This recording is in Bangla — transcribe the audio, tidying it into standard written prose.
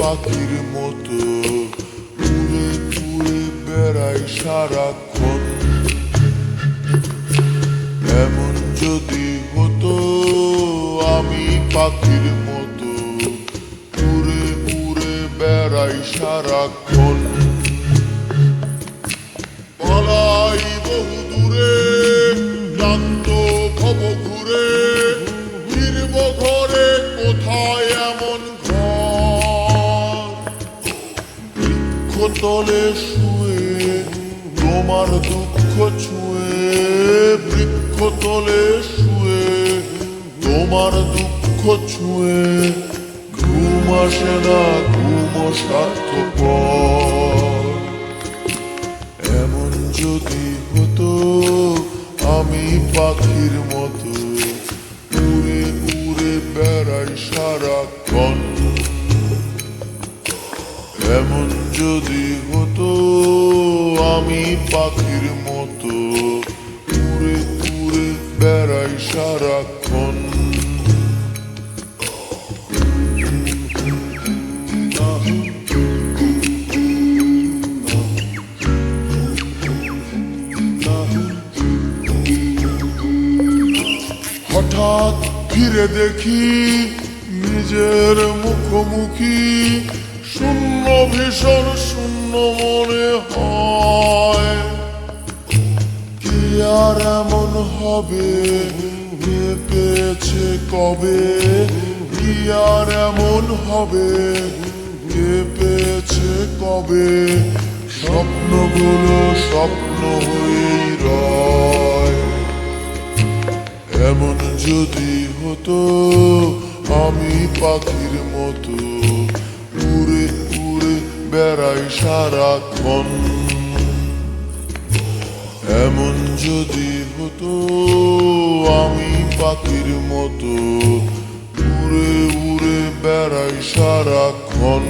পাখির মতো উড়ে উড়ে বেড়াই সারাক্ষণ। এমন যদি হতো আমি পাখির মতো উড়ে উড়ে বেড়াই সারাক্ষণ। পালাই বহু দূরে ক্লান্ত ভব ঘুরে, ফিরব ঘরে কোথায় এমন ঘর। বৃক্ষতলে শুয়ে তোমার দুঃখ ছুঁয়ে, বৃক্ষতলে শুয়ে তোমার দুঃখ ছুঁয়ে, ঘুম আসে না ঘুম স্বার্থপর। এমন যদি হতো আমি পাখির মতো উড়ে উড়ে বেড়াই সারাক্ষণ। এমন যদি হতো আমি পাখির মতো উড়ে উড়ে বেড়াই সারাক্ষণ। হঠাৎ ফিরে দেখি নিজের মুখোমুখি, শূন্য ভীষণ শূন্য মনে হয়। কি আর এমন হবে কে পেয়েছে কবে, কি আর এমন হবে কে পেয়েছে কবে। স্বপ্নগুলো স্বপ্ন হয়েই রয়। এমন যদি হতো আমি পাখির মতো উড়ে উড়ে বেড়াই সারাক্ষণ। এমন যদি হতো আমি পাখির মতো উড়ে উড়ে বেড়াই সারাক্ষণ।